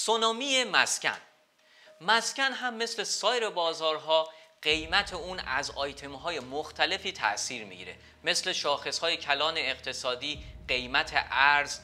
سونامی مسکن هم مثل سایر بازارها قیمت اون از آیتم‌های مختلفی تأثیر میگیره، مثل شاخص‌های کلان اقتصادی، قیمت ارز،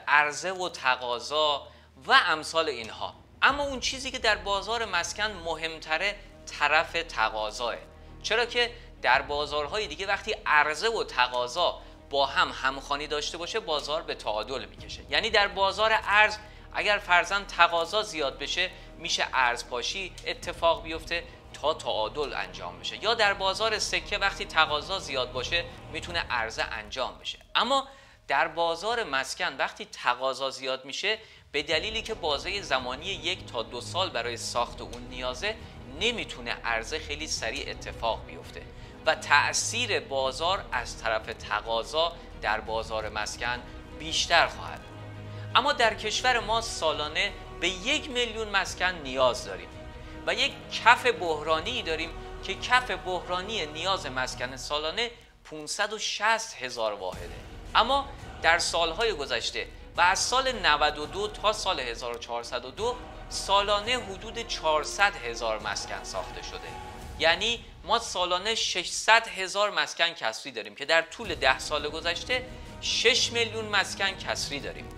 عرضه و تقاضا و امثال اینها. اما اون چیزی که در بازار مسکن مهمتره طرف تقاضاه، چرا که در بازارهای دیگه وقتی عرضه و تقاضا با هم همخوانی داشته باشه بازار به تعادل میکشه. یعنی در بازار ارز اگر فرضاً تقاضا زیاد بشه میشه ارزپاشی اتفاق بیفته تا تعادل انجام بشه، یا در بازار سکه وقتی تقاضا زیاد باشه میتونه عرضه انجام بشه. اما در بازار مسکن وقتی تقاضا زیاد میشه به دلیلی که بازه زمانی 1 تا 2 سال برای ساخت اون نیازه نمیتونه عرضه خیلی سریع اتفاق بیفته و تأثیر بازار از طرف تقاضا در بازار مسکن بیشتر خواهد. اما در کشور ما سالانه به 1 میلیون مسکن نیاز داریم و یک کف بحرانی داریم که کف بحرانی نیاز مسکن سالانه 560,000 واحده. اما در سالهای گذشته و از سال 92 تا سال 1402 سالانه حدود 400,000 مسکن ساخته شده. یعنی ما سالانه 600,000 مسکن کسری داریم که در طول 10 سال گذشته 6 میلیون مسکن کسری داریم.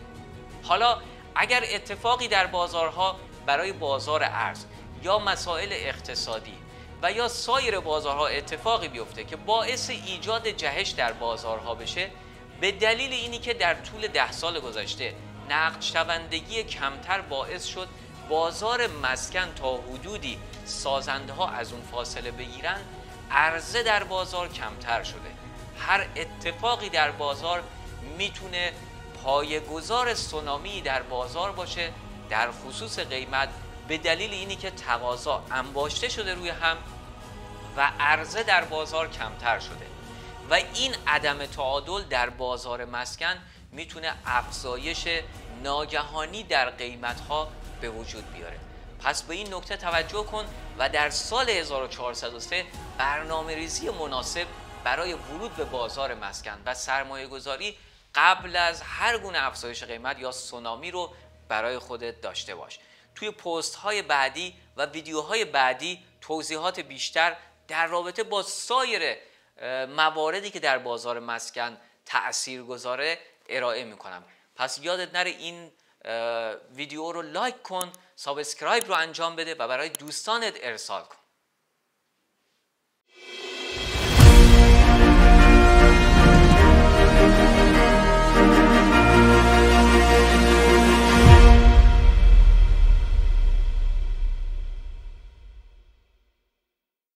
حالا اگر اتفاقی در بازارها برای بازار ارز یا مسائل اقتصادی و یا سایر بازارها اتفاقی بیفته که باعث ایجاد جهش در بازارها بشه، به دلیل اینی که در طول 10 سال گذشته نقد شوندگی کمتر باعث شد بازار مسکن تا حدودی سازنده ها از اون فاصله بگیرن، عرضه در بازار کمتر شده. هر اتفاقی در بازار میتونه پایه‌گذار سونامی در بازار باشه، در خصوص قیمت، به دلیل اینی که تقاضا انباشته شده روی هم و عرضه در بازار کمتر شده و این عدم تعادل در بازار مسکن میتونه افزایش ناگهانی در قیمت‌ها به وجود بیاره. پس به این نکته توجه کن و در سال 1403 برنامه‌ریزی مناسب برای ورود به بازار مسکن و سرمایه‌گذاری قبل از هر گونه افزایش قیمت یا سونامی رو برای خودت داشته باش. توی پست های بعدی و ویدیوهای بعدی توضیحات بیشتر در رابطه با سایر مواردی که در بازار مسکن تأثیر گذاره ارائه میکنم. پس یادت نره این ویدیو رو لایک کن، سابسکرایب رو انجام بده و برای دوستانت ارسال کن.